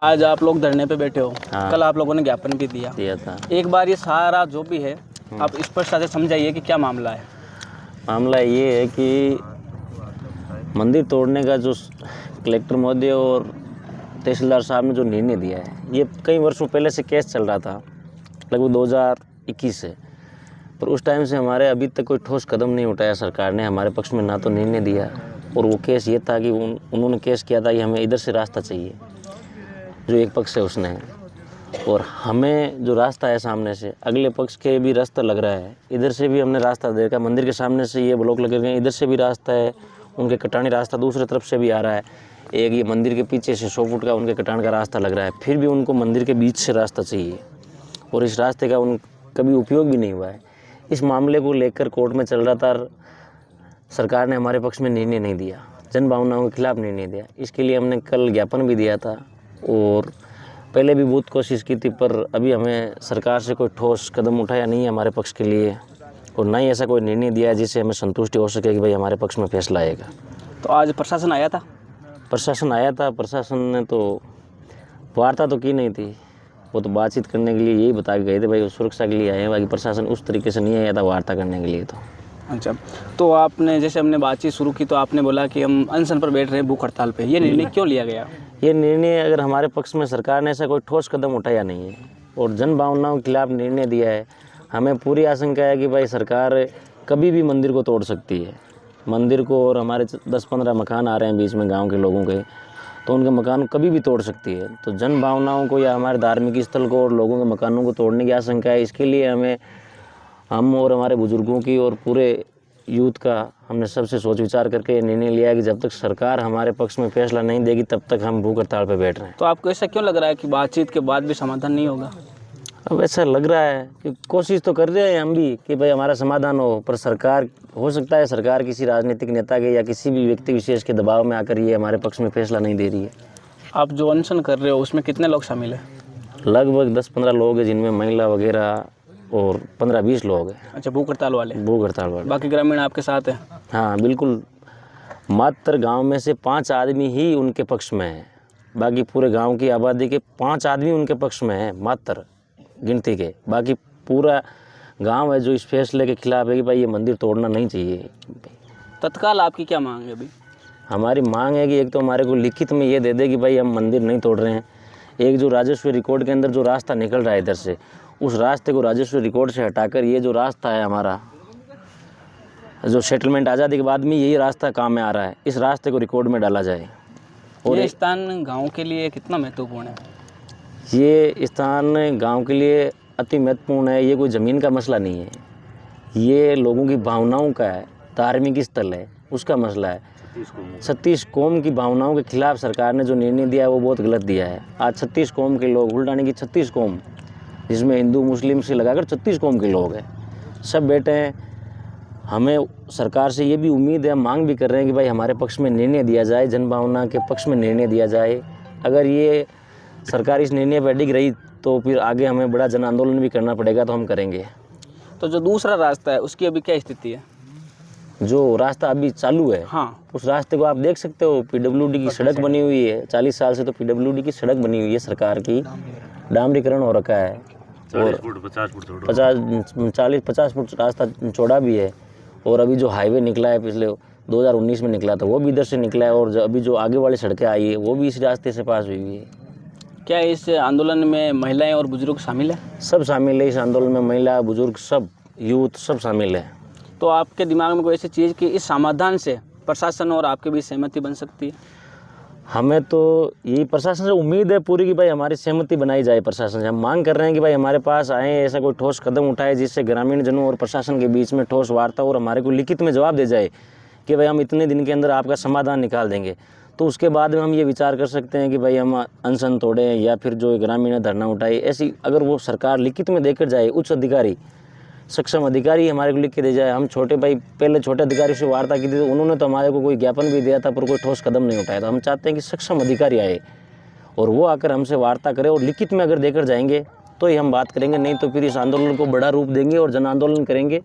आज आप लोग धरने पे बैठे हो। हाँ। कल आप लोगों ने ज्ञापन भी दिया था। एक बार ये सारा जो भी है आप स्पष्ट से समझाइए कि क्या मामला है। मामला ये है कि मंदिर तोड़ने का जो कलेक्टर महोदय और तहसीलदार साहब ने जो निर्णय दिया है, ये कई वर्षों पहले से केस चल रहा था, लगभग 2021 से, पर उस टाइम से हमारे अभी तक कोई ठोस कदम नहीं उठाया सरकार ने हमारे पक्ष में, ना तो निर्णय दिया। और वो केस ये था कि उन्होंने केस किया था कि हमें इधर से रास्ता चाहिए, जो एक पक्ष है उसने, और हमें जो रास्ता है सामने से अगले पक्ष के भी रास्ता लग रहा है, इधर से भी हमने रास्ता देखा, मंदिर के सामने से ये ब्लॉक लगे गए, इधर से भी रास्ता है, उनके कटानी रास्ता दूसरी तरफ से भी आ रहा है, एक ये मंदिर के पीछे से 100 फुट का उनके कटान का रास्ता लग रहा है, फिर भी उनको मंदिर के बीच से रास्ता चाहिए और इस रास्ते का उन कभी उपयोग भी नहीं हुआ है। इस मामले को लेकर कोर्ट में चल रहा था, सरकार ने हमारे पक्ष में निर्णय नहीं दिया, जन भावनाओं के खिलाफ निर्णय दिया। इसके लिए हमने कल ज्ञापन भी दिया था और पहले भी बहुत कोशिश की थी, पर अभी हमें सरकार से कोई ठोस कदम उठाया नहीं है हमारे पक्ष के लिए, और ना ही ऐसा कोई निर्णय दिया है जिससे हमें संतुष्टि हो सके कि भाई हमारे पक्ष में फैसला आएगा। तो आज प्रशासन आया था? प्रशासन आया था, प्रशासन ने तो वार्ता तो की नहीं थी, वो तो बातचीत करने के लिए यही बता के गए थे भाई वो सुरक्षा के लिए आए हैं, बाकी प्रशासन उस तरीके से नहीं आया था वार्ता करने के लिए। तो अच्छा, तो आपने जैसे हमने बातचीत शुरू की तो आपने बोला कि हम अनशन पर बैठ रहे हैं, भूख हड़ताल पे, ये निर्णय क्यों लिया गया? ये निर्णय अगर हमारे पक्ष में सरकार ने ऐसा कोई ठोस कदम उठाया नहीं है और जन भावनाओं के खिलाफ निर्णय दिया है, हमें पूरी आशंका है कि भाई सरकार कभी भी मंदिर को तोड़ सकती है, मंदिर को, और हमारे 10-15 मकान आ रहे हैं बीच में गांव के लोगों के, तो उनके मकान कभी भी तोड़ सकती है। तो जन भावनाओं को या हमारे धार्मिक स्थल को और लोगों के मकानों को तोड़ने की आशंका है। इसके लिए हम और हमारे बुजुर्गों की और पूरे यूथ का हमने सबसे सोच विचार करके निर्णय लिया है कि जब तक सरकार हमारे पक्ष में फैसला नहीं देगी तब तक हम भूख हड़ताल पर बैठ रहे हैं। तो आपको ऐसा क्यों लग रहा है कि बातचीत के बाद भी समाधान नहीं होगा? अब ऐसा लग रहा है कि कोशिश तो कर रहे हैं हम भी कि भाई हमारा समाधान हो, पर सरकार, हो सकता है सरकार किसी राजनीतिक नेता के या किसी भी व्यक्ति विशेष के दबाव में आकर ये हमारे पक्ष में फैसला नहीं दे रही है। आप जो अनशन कर रहे हो उसमें कितने लोग शामिल हैं? लगभग 10-15 लोग हैं, जिनमें महिला वगैरह और 15-20 लोग हैं। अच्छा, भूख हड़ताल वाले? भूख हड़ताल वाले। बाकी ग्रामीण आपके साथ हैं? हाँ बिल्कुल, मात्र गांव में से 5 आदमी ही उनके पक्ष में है, बाकी पूरे गांव की आबादी के 5 आदमी उनके पक्ष में है, मात्र गिनती के, बाकी पूरा गांव है जो इस फैसले के खिलाफ है कि भाई ये मंदिर तोड़ना नहीं चाहिए। तत्काल आपकी क्या मांग है अभी? हमारी मांग है कि एक तो हमारे को लिखित में ये दे दे कि भाई हम मंदिर नहीं तोड़ रहे हैं, एक जो राजस्व रिकॉर्ड के अंदर जो रास्ता निकल रहा है इधर से, उस रास्ते को राजस्व रिकॉर्ड से हटाकर ये जो रास्ता है हमारा, जो सेटलमेंट आज़ादी के बाद में यही रास्ता काम में आ रहा है, इस रास्ते को रिकॉर्ड में डाला जाए। और ये स्थान गांव के लिए कितना महत्वपूर्ण है? ये स्थान गांव के लिए अति महत्वपूर्ण है। ये कोई ज़मीन का मसला नहीं है, ये लोगों की भावनाओं का है, धार्मिक स्थल है, उसका मसला है। 36 कौम की भावनाओं के खिलाफ सरकार ने जो निर्णय दिया है वो बहुत गलत दिया है। आज 36 कौम के लोग, हुल्डानी की 36 कौम, जिसमें हिंदू मुस्लिम से लगाकर 36 कौम के लोग हैं, सब बैठे हैं। हमें सरकार से ये भी उम्मीद है, मांग भी कर रहे हैं कि भाई हमारे पक्ष में निर्णय दिया जाए, जन भावना के पक्ष में निर्णय दिया जाए। अगर ये सरकार इस निर्णय पर अडिग रही तो फिर आगे हमें बड़ा जन आंदोलन भी करना पड़ेगा, तो हम करेंगे। तो जो दूसरा रास्ता है उसकी अभी क्या स्थिति है? जो रास्ता अभी चालू है, हाँ, उस रास्ते को आप देख सकते हो, पीडब्ल्यूडी की सड़क बनी हुई है, 40 साल से तो पीडब्ल्यूडी की सड़क बनी हुई है, सरकार की, डामरीकरण हो रखा है, और 40-50 फुट रास्ता चौड़ा भी है। और अभी जो हाईवे निकला है पिछले 2019 में निकला था, वो भी इधर से निकला है, और अभी जो आगे वाली सड़कें आई है वो भी इस रास्ते से पास हुई है। क्या इस आंदोलन में महिलाएं और बुजुर्ग शामिल हैं? सब शामिल है इस आंदोलन में, महिला, बुजुर्ग, सब यूथ सब शामिल है। तो आपके दिमाग में कोई ऐसी चीज़ कि इस समाधान से प्रशासन और आपके बीच सहमति बन सकती है? हमें तो यही प्रशासन से उम्मीद है पूरी कि भाई हमारी सहमति बनाई जाए। प्रशासन से हम मांग कर रहे हैं कि भाई हमारे पास आए, ऐसा कोई ठोस कदम उठाए जिससे ग्रामीण जनों और प्रशासन के बीच में ठोस वार्ता और हमारे को लिखित में जवाब दे जाए कि भाई हम इतने दिन के अंदर आपका समाधान निकाल देंगे। तो उसके बाद में हम ये विचार कर सकते हैं कि भाई हम अनशन तोड़ें या फिर जो ग्रामीण धरना उठाए। ऐसी अगर वो सरकार लिखित में देकर जाए, उच्च अधिकारी, सक्षम अधिकारी हमारे को लिख के दे जाए। हम छोटे भाई पहले छोटे अधिकारी से वार्ता की थी, तो उन्होंने तो हमारे को कोई ज्ञापन भी दिया था पर कोई ठोस कदम नहीं उठाया था। हम चाहते हैं कि सक्षम अधिकारी आए और वो आकर हमसे वार्ता करें, और लिखित में अगर देकर जाएंगे तो ही हम बात करेंगे, नहीं तो फिर इस आंदोलन को बड़ा रूप देंगे और जन आंदोलन करेंगे।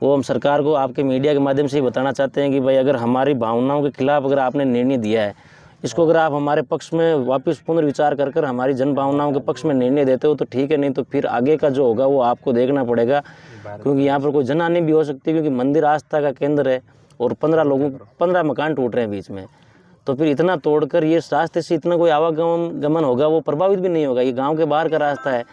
वो हम सरकार को आपके मीडिया के माध्यम से ही बताना चाहते हैं कि भाई अगर हमारी भावनाओं के खिलाफ अगर आपने निर्णय दिया है इसको अगर आप हमारे पक्ष में वापस पुनर्विचार कर कर हमारी जन भावनाओं के पक्ष में निर्णय देते हो तो ठीक है, नहीं तो फिर आगे का जो होगा वो आपको देखना पड़ेगा, क्योंकि यहाँ पर कोई जनहानि भी हो सकती है, क्योंकि मंदिर आस्था का केंद्र है और 15 मकान टूट रहे हैं बीच में। तो फिर इतना तोड़कर ये रास्ते से इतना कोई आवागमन होगा वो प्रभावित भी नहीं होगा। ये गांव के बाहर का रास्ता है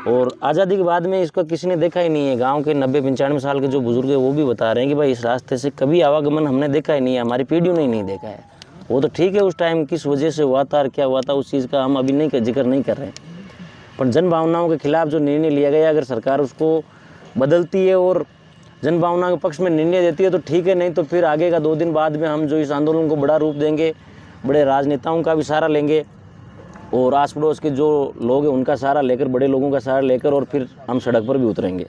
और आज़ादी के बाद में इसको किसी ने देखा ही नहीं है। गांव के 90-95 साल के जो बुजुर्ग है वो भी बता रहे हैं कि भाई इस रास्ते से कभी आवागमन हमने देखा ही नहीं है, हमारी पीढ़ियों ने ही नहीं देखा है। वो तो ठीक है उस टाइम किस वजह से हुआ था और क्या हुआ था उस चीज़ का हम अभी नहीं जिक्र नहीं कर रहे हैं, पर जन भावनाओं के खिलाफ जो निर्णय लिया गया अगर सरकार उसको बदलती है और जन भावना के पक्ष में निर्णय देती है तो ठीक है, नहीं तो फिर आगे का 2 दिन बाद में हम जो इस आंदोलन को बड़ा रूप देंगे, बड़े राजनेताओं का भी सहारा लेंगे और आस पड़ोस के जो लोग हैं उनका सहारा लेकर, बड़े लोगों का सहारा लेकर और फिर हम सड़क पर भी उतरेंगे।